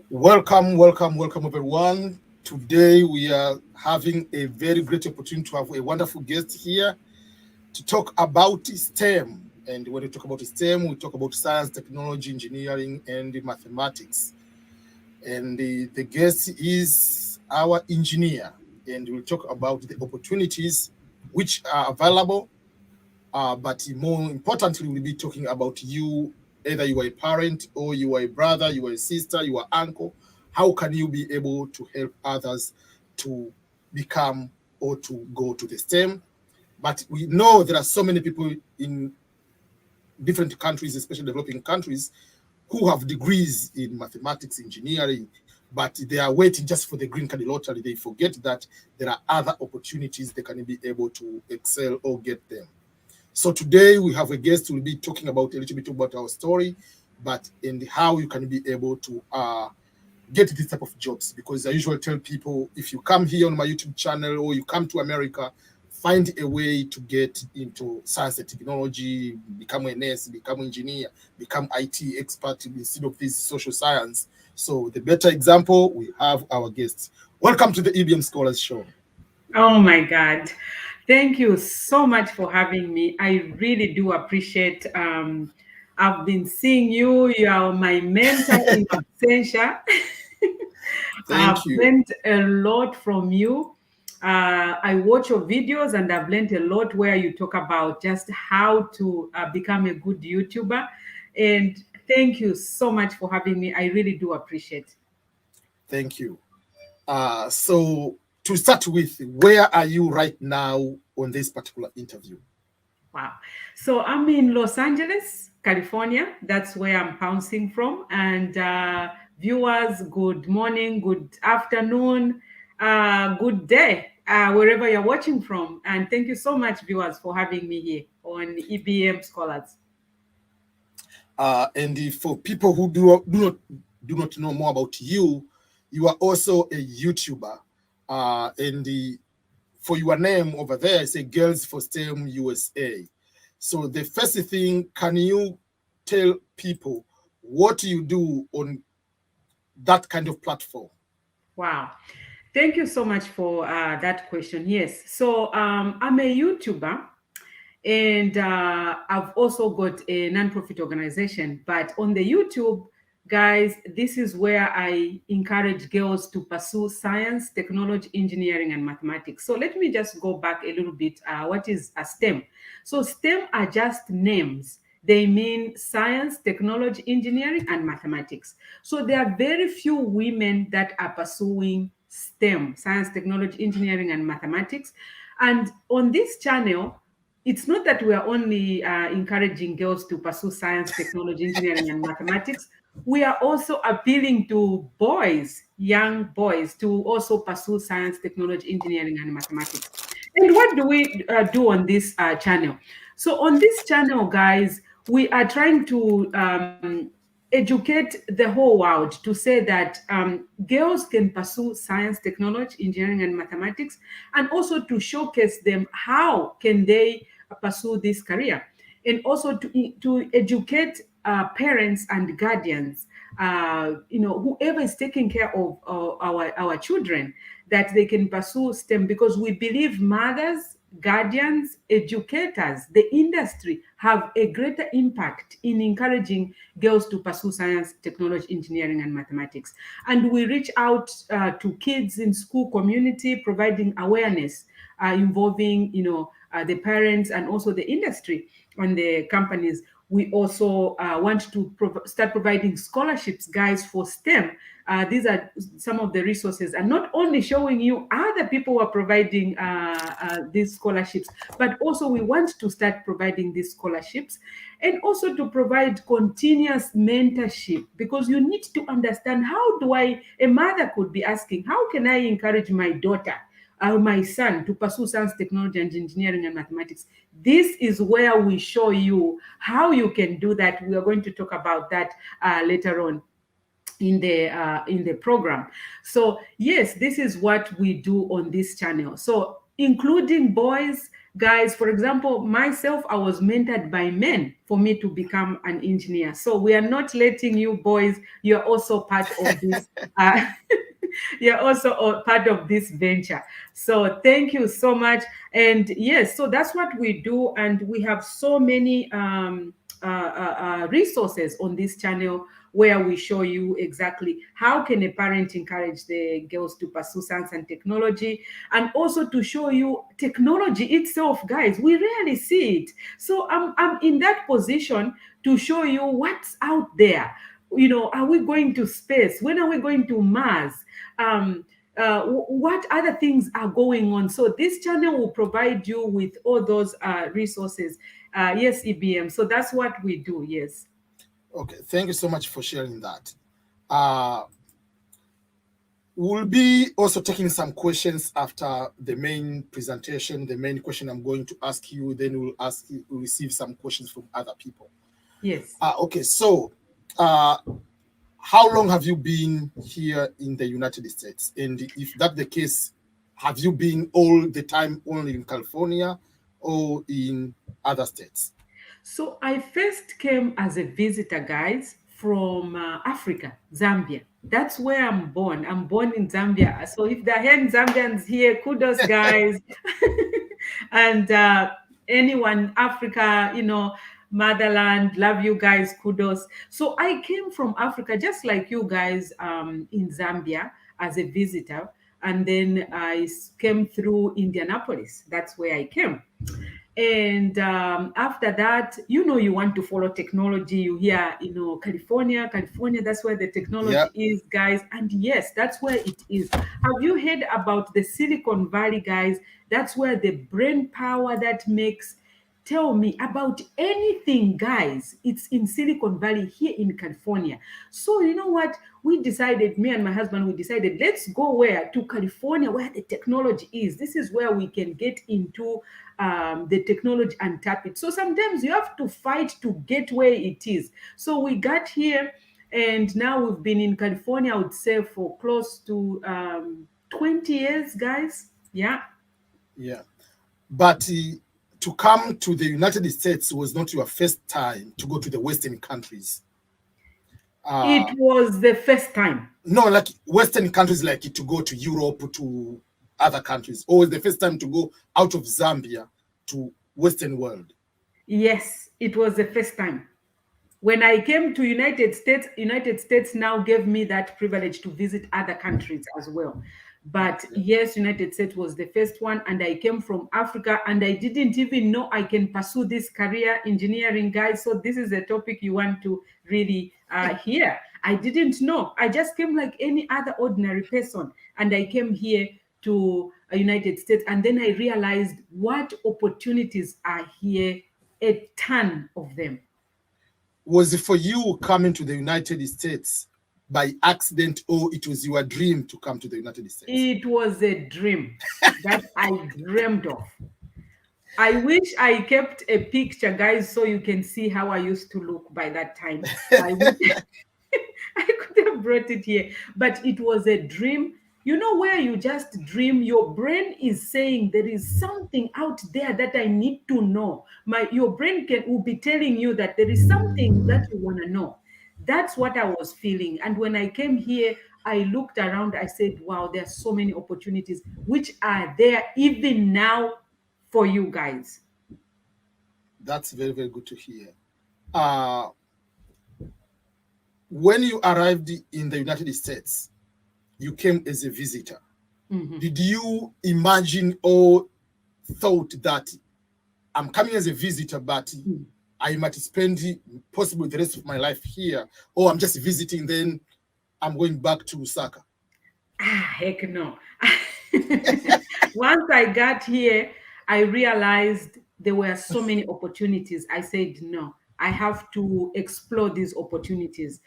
Welcome, everyone. Today we are having a very great opportunity to have a wonderful guest here to talk about STEM. And when we talk about STEM, we talk about science, technology, engineering, and mathematics. And the guest is our engineer, and we'll talk about the opportunities which are available. But more importantly, we'll be talking about you, either you are a parent or you are a brother, you are a sister, you are uncle. How can you be able to help others to become or to go to the STEM? But we know there are so many people in different countries, especially developing countries, who have degrees in mathematics, engineering, but they are waiting just for the green card lottery. They forget that there are other opportunities they can be able to excel or get them. So today we have a guest who will be talking about a little bit about our story, but in how you can be able to get this type of jobs. Because I usually tell people, if you come here on my YouTube channel or you come to America, find a way to get into science and technology, become a nurse, become an engineer, become IT expert instead of this social science. So the better example, we have our guests. Welcome to the EBM Scholars Show. Oh my God. Thank you so much for having me. I really do appreciate I've been seeing you. You are my mentor in absentia. I've Thank you. learned a lot from you. I watch your videos and I've learned a lot where you talk about just how to become a good YouTuber. And thank you so much for having me. I really do appreciate. Thank you. So to start with, where are you right now on this particular interview? Wow. So I'm in Los Angeles, California. That's where I'm bouncing from. And viewers, good morning, good afternoon, good day, wherever you're watching from. And thank you so much, viewers, for having me here on EBM Scholars. And for people who do not know more about you, you are also a YouTuber. For your name over there, it's a Girls for STEM USA. So the first thing, can you tell people what you do on that kind of platform? Wow. Thank you so much for that question. Yes. So I'm a YouTuber. And I've also got a nonprofit organization. But on the YouTube, guys, this is where I encourage girls to pursue science, technology, engineering, and mathematics. So let me just go back a little bit. What is a STEM? So STEM are just names. They mean science, technology, engineering, and mathematics. So there are very few women that are pursuing STEM, science, technology, engineering, and mathematics. And on this channel, it's not that we are only encouraging girls to pursue science, technology, engineering, and mathematics. We are also appealing to boys, young boys, to also pursue science, technology, engineering, and mathematics. And what do we do on this channel? So, on this channel, guys, we are trying to educate the whole world to say that girls can pursue science, technology, engineering, and mathematics, and also to showcase them how can they pursue this career, and also to educate parents and guardians, whoever is taking care of our children, that they can pursue STEM, because we believe mothers, guardians, educators, the industry have a greater impact in encouraging girls to pursue science, technology, engineering, and mathematics. And we reach out to kids in school community, providing awareness involving, the parents and also the industry and the companies. We also want to start providing scholarships, guys, for STEM. These are some of the resources, and not only showing you other people who are providing these scholarships, but also we want to start providing these scholarships, and also to provide continuous mentorship, because you need to understand, how do I, a mother could be asking, how can I encourage my daughter, my son, to pursue science, technology, and engineering and mathematics? This is where we show you how you can do that. We are going to talk about that later on in the program. So yes, this is what we do on this channel. So including boys, guys, for example, myself, I was mentored by men for me to become an engineer. So we are not letting you boys, you're also part of this. You're also a part of this venture. So thank you so much. And yes, so that's what we do. And we have so many resources on this channel where we show you exactly how can a parent encourage the girls to pursue science and technology, and also to show you technology itself. Guys, we rarely see it. So I'm in that position to show you what's out there. Are we going to space? When are we going to Mars? What other things are going on? So this channel will provide you with all those resources. Yes, EBM. So that's what we do. Yes. Okay, thank you so much for sharing that. We'll be also taking some questions after the main presentation. The main question I'm going to ask you, then we'll receive some questions from other people. Yes. Okay, so how long have you been here in the United States? And if that's the case, have you been all the time only in California or in other states? So I first came as a visitor, guys, from Africa, Zambia. That's where I'm born. I'm born in Zambia. So if there are any Zambians here, kudos, guys. And anyone, Africa, motherland, love you guys, kudos. So I came from Africa, just like you guys, in Zambia as a visitor. And then I came through Indianapolis. That's where I came. And after that, you want to follow technology. You hear, California, that's where the technology is, guys. And yes, that's where it is. Have you heard about the Silicon Valley, guys? That's where the brain power that makes, tell me about anything, guys. It's in Silicon Valley here in California. So you know what? We decided, me and my husband, we decided, let's go where? To California, where the technology is. This is where we can get into the technology and tap it. So sometimes you have to fight to get where it is. So we got here, and now we've been in California, I would say, for close to 20 years, guys. Yeah. Yeah. But to come to the United States was not your first time to go to the Western countries. It was the first time. No, like Western countries, like to go to Europe, to other countries, or was the first time to go out of Zambia to Western world? Yes, it was the first time. When I came to United States now gave me that privilege to visit other countries as well. But yes, United States was the first one, and I came from Africa, and I didn't even know I can pursue this career, engineering, guys. So this is a topic you want to really hear. I didn't know. I just came like any other ordinary person, and I came here to United States, and then I realized what opportunities are here, a ton of them. Was it for you coming to the United States by accident, or it was your dream to come to the United States? It was a dream that I dreamed of. I wish I kept a picture, guys, so you can see how I used to look by that time. I could have brought it here, but it was a dream. You know, where you just dream, your brain is saying there is something out there that I need to know. Your brain will be telling you that there is something that you want to know. That's what I was feeling. And when I came here, I looked around, I said, wow, there are so many opportunities which are there even now for you guys. That's very, very good to hear. When you arrived in the United States, you came as a visitor. Mm-hmm. Did you imagine or thought that I'm coming as a visitor, but I might spend possibly the rest of my life here, or I'm just visiting, then I'm going back to Osaka? Heck no. Once I got here, I realized there were so many opportunities. I said, no, I have to explore these opportunities.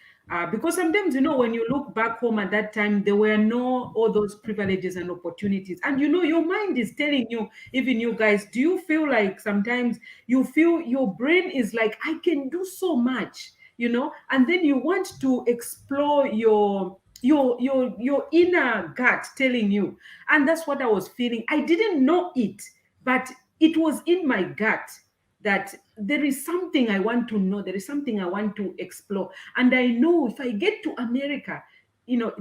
Because sometimes, when you look back home at that time, there were no all those privileges and opportunities. And, your mind is telling you, even you guys, do you feel like sometimes you feel your brain is like, I can do so much, and then you want to explore your inner gut telling you. And that's what I was feeling. I didn't know it, but it was in my gut that there is something I want to know, there is something I want to explore. And I know if I get to America,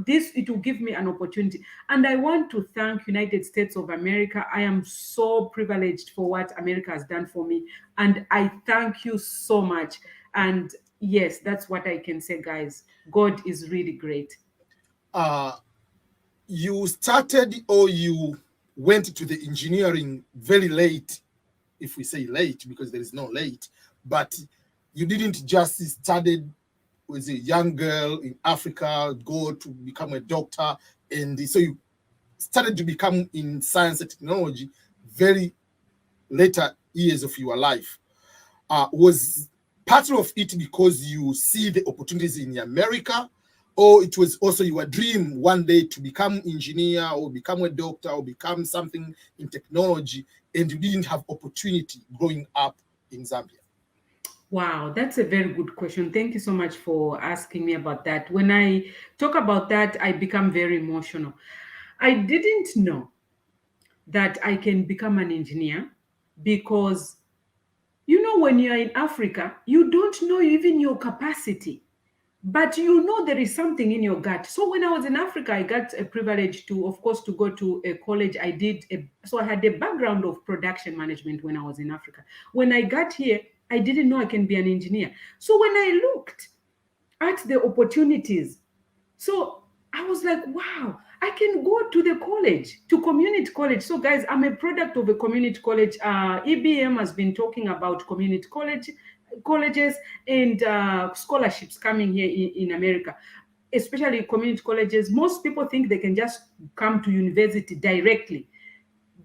this, it will give me an opportunity. And I want to thank United States of America. I am so privileged for what America has done for me. And I thank you so much. And yes, that's what I can say, guys. God is really great. You started, or you went to the engineering very late, if we say late, because there is no late, but you didn't just started as a young girl in Africa, go to become a doctor, and so you started to become in science and technology very later years of your life. Was part of it because you see the opportunities in America, or it was also your dream one day to become engineer or become a doctor or become something in technology, and you didn't have opportunity growing up in Zambia? Wow, that's a very good question. Thank you so much for asking me about that. When I talk about that, I become very emotional. I didn't know that I can become an engineer because, when you're in Africa, you don't know even your capacity, but there is something in your gut. So when I was in Africa, I got a privilege to, of course, to go to a college. So I had a background of production management when I was in Africa. When I got here, I didn't know I can be an engineer. So when I looked at the opportunities, so I was like, wow, I can go to the college, to community college. So guys, I'm a product of a community college. EBM has been talking about community colleges and scholarships coming here in America, especially community colleges. Most people think they can just come to university directly.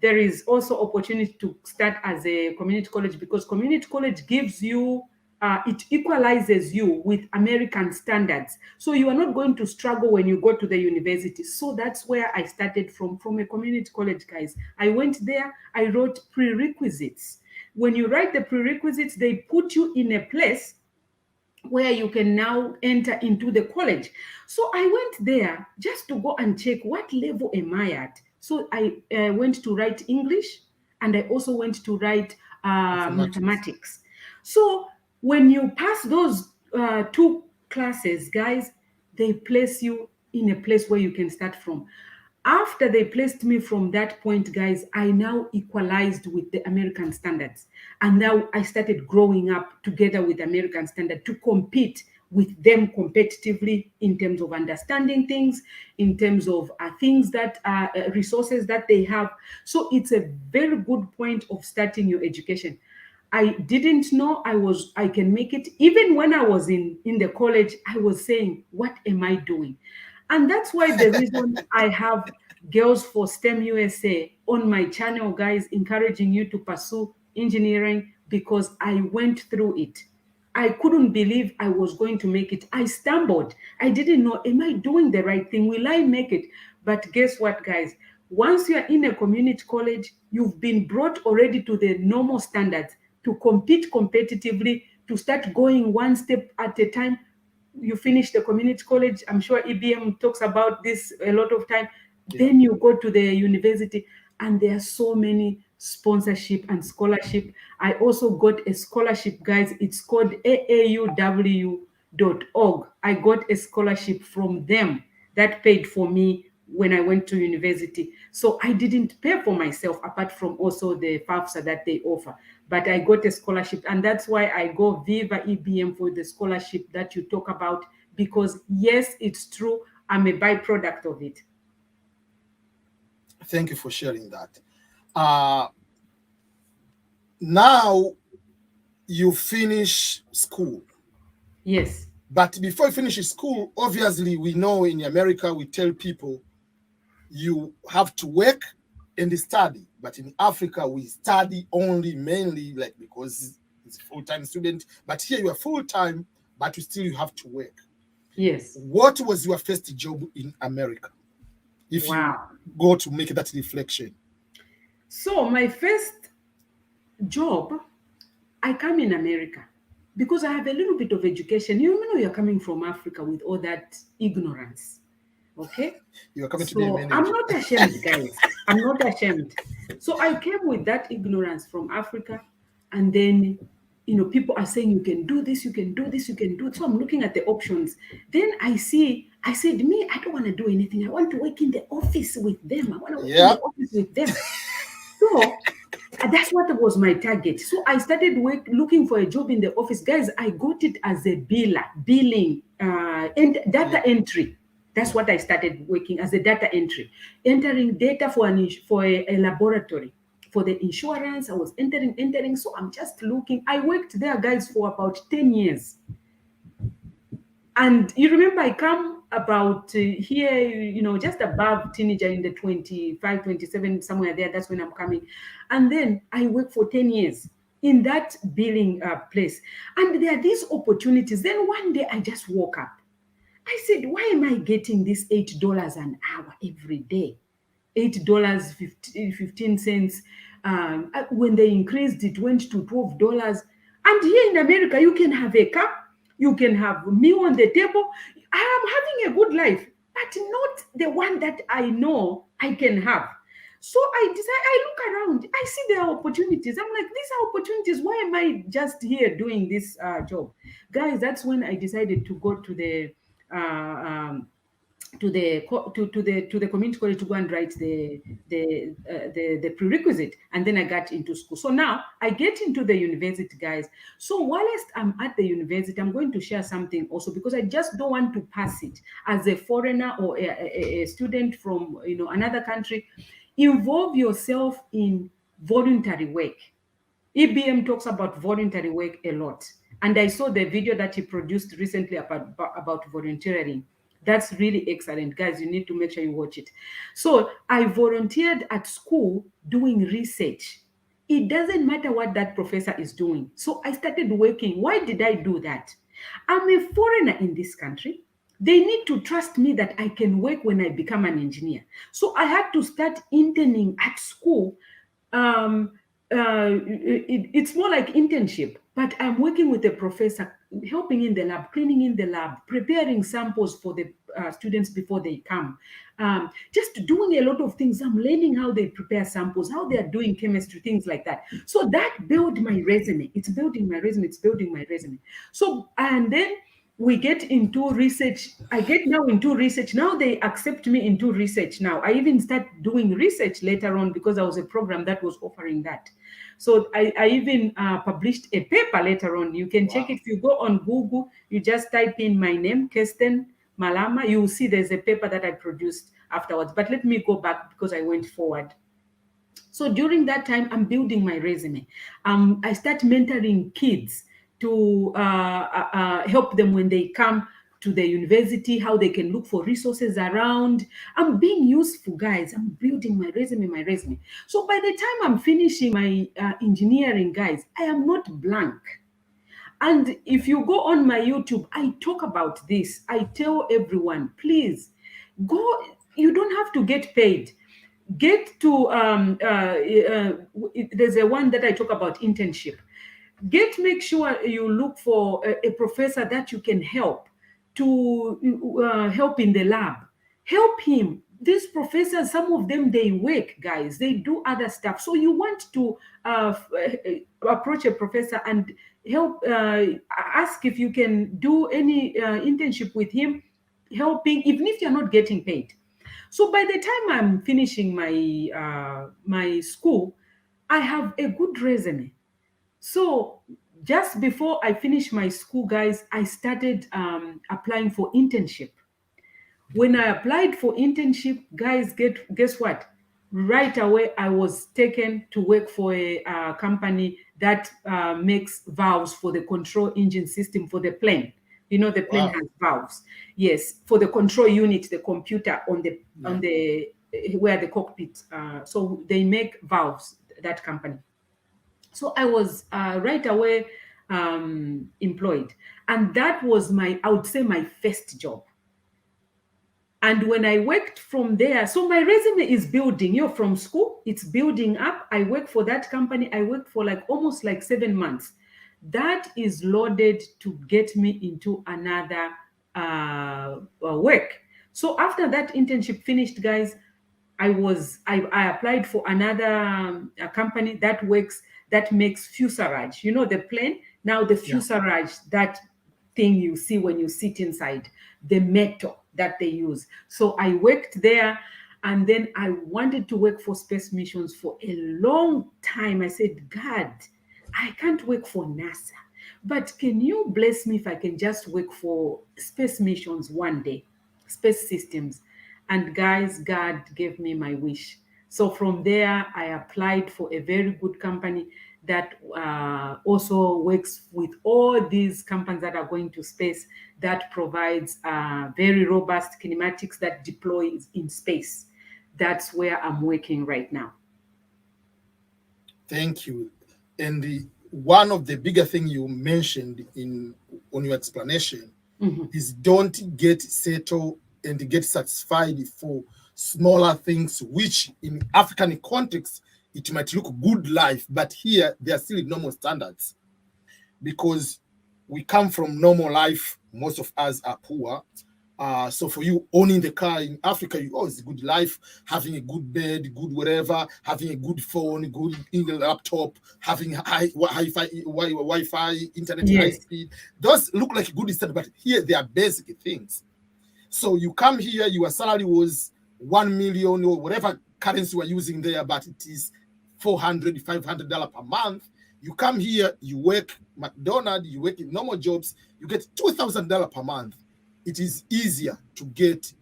There is also opportunity to start as a community college, because community college gives you it equalizes you with American standards. So you are not going to struggle when you go to the university. So that's where I started from a community college, guys. I went there, I wrote prerequisites. When you write the prerequisites, they put you in a place where you can now enter into the college. So I went there just to go and check what level am I at. So I went to write English, and I also went to write mathematics. So when you pass those two classes, guys, they place you in a place where you can start from. After they placed me from that point, guys, I now equalized with the American standards. And now I started growing up together with American standard to compete with them competitively in terms of understanding things, in terms of things that resources that they have. So it's a very good point of starting your education. I didn't know I can make it. Even when I was in the college, I was saying, what am I doing? And that's why the reason I have Girls for STEM USA on my channel, guys, encouraging you to pursue engineering, because I went through it. I couldn't believe I was going to make it. I stumbled. I didn't know, am I doing the right thing? Will I make it? But guess what, guys? Once you're in a community college, you've been brought already to the normal standards to compete competitively, to start going one step at a time. You finish the community college, I'm sure EBM talks about this a lot of time. Yeah. Then you go to the university, and there are so many sponsorship and scholarship. I also got a scholarship, guys. It's called aauw.org. I got a scholarship from them that paid for me when I went to university. So I didn't pay for myself, apart from also the FAFSA that they offer. But I got a scholarship, and that's why I go Viva EBM for the scholarship that you talk about, because yes, it's true, I'm a byproduct of it. Thank you for sharing that. Now you finish school. Yes. But before you finish school, obviously, we know in America, we tell people you have to work and study. But in Africa, we study only mainly because it's a full-time student. But here you are full-time, but you have to work. Yes. What was your first job in America? If you go to make that reflection. So my first job, I come in America because I have a little bit of education. You know, you're coming from Africa with all that ignorance. Okay. You're coming to be a So I'm manager. not ashamed, guys. I'm not ashamed. So I came with that ignorance from Africa, and then people are saying you can do this, you can do this, you can do it. So I'm looking at the options. Then I said, me, I don't want to do anything. I want to work in the office with them. I want to work in Yeah. the office with them. So that's what was my target. So I started looking for a job in the office. Guys, I got it as a billing, and data entry. That's what I started working as a data entry, entering data for a laboratory for the insurance. I was entering. So I'm just looking. I worked there, guys, for about 10 years. And you remember I come about here, just above teenager in the 25, 27, somewhere there. That's when I'm coming. And then I work for 10 years in that billing place. And there are these opportunities. Then one day I just woke up. I said, why am I getting this $8 an hour every day? $8.15. When they increased, it went to $12. And here in America, you can have a car, you can have meal on the table. I am having a good life, but not the one that I know I can have. So I look around, I see there are opportunities. I'm like, these are opportunities. Why am I just here doing this job? Guys, that's when I decided to go to the community college to go and write the prerequisite, and then I got into school. So now I get into the university, guys. So whilst I'm at the university, I'm going to share something also, because I just don't want to pass it as a foreigner or a student from another country. Involve yourself in voluntary work. EBM talks about voluntary work a lot. And I saw the video that he produced recently about volunteering. That's really excellent. Guys, you need to make sure you watch it. So I volunteered at school doing research. It doesn't matter what that professor is doing. So I started working. Why did I do that? I'm a foreigner in this country. They need to trust me that I can work when I become an engineer. So I had to start interning at school. It's more like internship, but I'm working with the professor, helping in the lab, cleaning in the lab, preparing samples for the students before they come, just doing a lot of things. I'm learning how they prepare samples, how they are doing chemistry, things like that. So that built my resume. It's building my resume. It's building my resume. So, and then we get into research. I get now into research. Now they accept me into research. Now I even start doing research later on, because there was a program that was offering that. So I even published a paper later on. You can check it. If you go on Google, you just type in my name, Kirsten Malama, you will see there's a paper that I produced afterwards. But let me go back, because I went forward. So during that time, I'm building my resume. I start mentoring kids to help them when they come to the university, how they can look for resources around. I'm being useful, guys. I'm building my resume. So by the time I'm finishing my engineering, guys, I am not blank. And if you go on my YouTube, I talk about this. I tell everyone, please go. You don't have to get paid. Get to there's a one that I talk about, internship. Make sure you look for a professor that you can help to help in the lab. Help him. These professors, some of them, they work, guys. They do other stuff. So you want to approach a professor and help, ask if you can do any internship with him, helping, even if you're not getting paid. So by the time I'm finishing my school, I have a good resume. So just before I finish my school, guys, I started applying for internship. When I applied for internship, guys, guess what? Right away, I was taken to work for a company that makes valves for the control engine system for the plane. The plane has valves. Yes, for the control unit, the computer on the where the cockpit. So they make valves. That company. So I was right away employed, and that was I would say, my first job. And when I worked from there, so my resume is building. From school, it's building up. I worked for that company. I worked for almost 7 months. That is loaded to get me into another work. So after that internship finished, guys, I applied for another a company that makes fuselage. You know the plane? Now the Yeah. fuselage, that thing you see when you sit inside, the metal that they use. So I worked there, and then I wanted to work for space missions for a long time. I said, God, I can't work for NASA. But can you bless me if I can just work for space missions one day, space systems? And guys, God gave me my wish. So from there, I applied for a very good company that also works with all these companies that are going to space, that provides very robust kinematics that deploys in space. That's where I'm working right now. Thank you. And one of the bigger thing you mentioned in on your explanation Mhm. is don't get settled and get satisfied for smaller things, which in African context it might look good life, but here they are still normal standards because we come from normal life. Most of us are poor. So for you owning the car in Africa, you always good life, having a good bed, good whatever, having a good phone, good laptop, having Wi-Fi, internet high Yes. speed. Those look like good stuff, but here they are basic things. So you come here, your salary was 1 million or whatever currency we're using there, but it is $400, $500 per month. You come here, you work McDonald's, you work in normal jobs, you get $2,000 per month. It is easier to get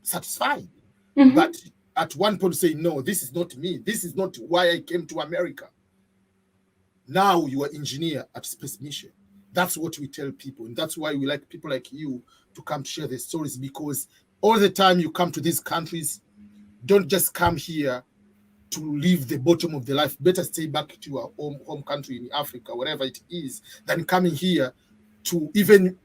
satisfied. Mhm. But at one point, say, no, this is not me. This is not why I came to America. Now you are engineer at Space Mission. That's what we tell people. And that's why we like people like you to come share their stories, because all the time you come to these countries, don't just come here to leave the bottom of the life. Better stay back to your home country in Africa, wherever it is, than coming here to even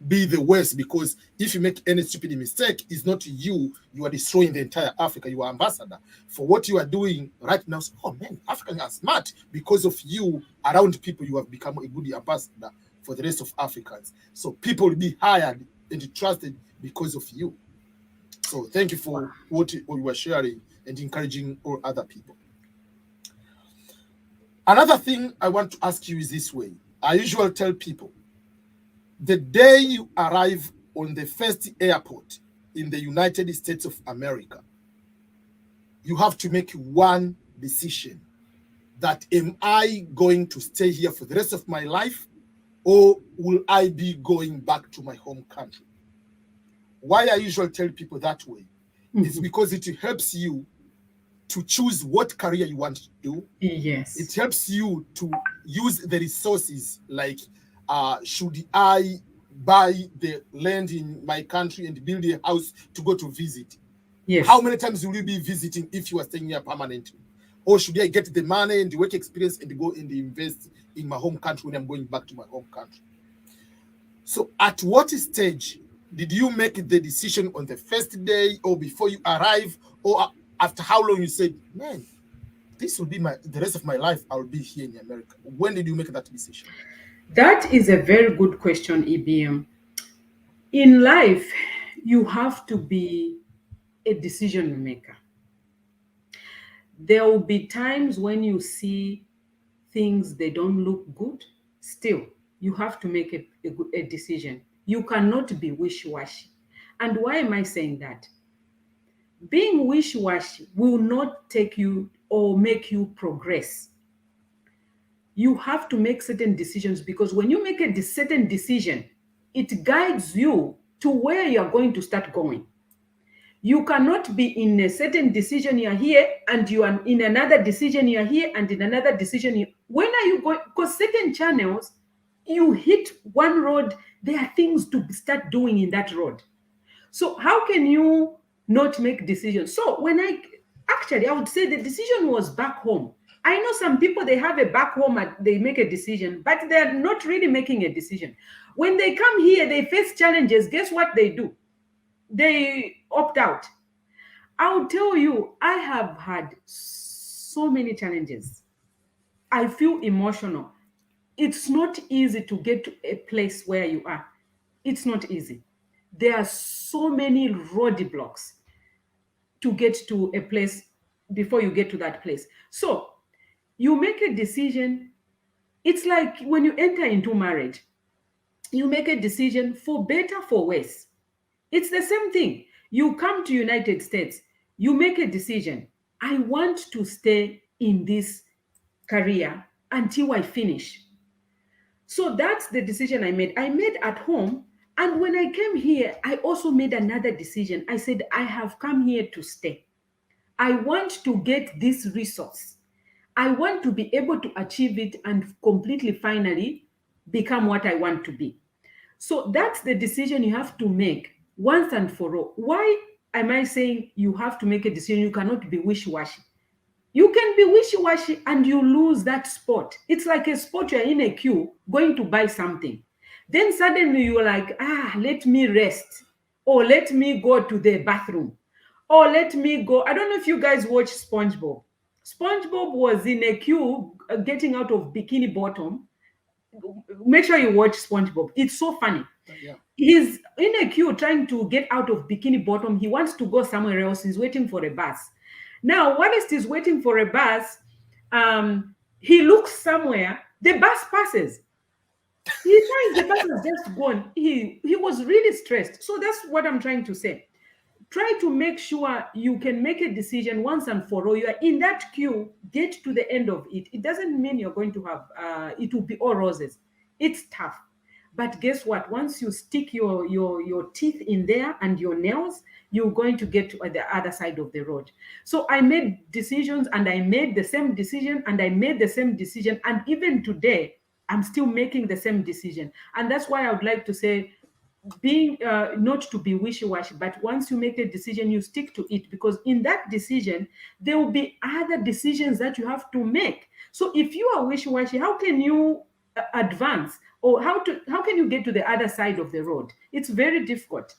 be the worst, because if you make any stupid mistake, it's not you. You are destroying the entire Africa. You are ambassador for what you are doing right now. So, oh man, Africans are smart. Because of you around people, you have become a good ambassador for the rest of Africans. So people will be hired and trusted because of you. So thank you for what you were sharing and encouraging all other people. Another thing I want to ask you is this way. I usually tell people, the day you arrive on the first airport in the United States of America, you have to make one decision: that am I going to stay here for the rest of my life, or will I be going back to my home country? Why I usually tell people that way is Mhm. because it helps you to choose what career you want to do. It Yes. helps you to use the resources, like should I buy the land in my country and build a house to go to visit? How Yes. many times will you be visiting if you are staying here permanently? Or should I get the money and the work experience and go and invest in my home country when I'm going back to my home country? So at what stage did you make the decision, on the first day or before you arrive, or after how long you said, man, this will be the rest of my life, I'll be here in America? When did you make that decision? That is a very good question, EBM. In life, you have to be a decision maker. There will be times when you see things they don't look good. Still, you have to make a decision. You cannot be wishy-washy. And why am I saying that? Being wishy-washy will not take you or make you progress. You have to make certain decisions, because when you make a certain decision, it guides you to where you are going to start going. You cannot be in a certain decision you're here, and you are in another decision you're here, and in another decision when are you going? Because certain channels, you hit one road, there are things to start doing in that road. So how can you not make decisions? So I would say the decision was back home. I know some people, they have a back home and they make a decision, but they're not really making a decision. When they come here, they face challenges. Guess what they do? They opt out. I'll tell you, I have had so many challenges. I feel emotional. It's not easy to get to a place where you are. It's not easy. there are so many roadblocks to get to a place before you get to that place. So you make a decision. It's like when you enter into marriage, you make a decision for better, for worse. It's the same thing. You come to United States, you make a decision. I want to stay in this career until I finish. So that's the decision I made. I made at home. And when I came here, I also made another decision. I said, I have come here to stay. I want to get this resource. I want to be able to achieve it and completely, finally, become what I want to be. So that's the decision you have to make once and for all. Why am I saying you have to make a decision? You cannot be wishy-washy. You can be wishy-washy and you lose that spot. It's like a spot, you're in a queue going to buy something. Then suddenly you're like, let me rest. Or let me go to the bathroom. Or let me go. I don't know if you guys watch SpongeBob. SpongeBob was in a queue getting out of Bikini Bottom. Make sure you watch SpongeBob. It's so funny. Yeah. He's in a queue trying to get out of Bikini Bottom. He wants to go somewhere else. He's waiting for a bus. Now, whilst he's waiting for a bus, he looks somewhere. The bus passes. He finds the bus has just gone. He was really stressed. So that's what I'm trying to say. Try to make sure you can make a decision once and for all. You are in that queue, get to the end of it. It doesn't mean you're going to have, it will be all roses. It's tough. But guess what? Once you stick your teeth in there and your nails, you're going to get to the other side of the road. So I made decisions and I made the same decision and I made the same decision. And even today, I'm still making the same decision. And that's why I would like to say, being not to be wishy-washy, but once you make a decision, you stick to it, because in that decision there will be other decisions that you have to make. So if you are wishy-washy, how can you advance, or how can you get to the other side of the road? It's very difficult.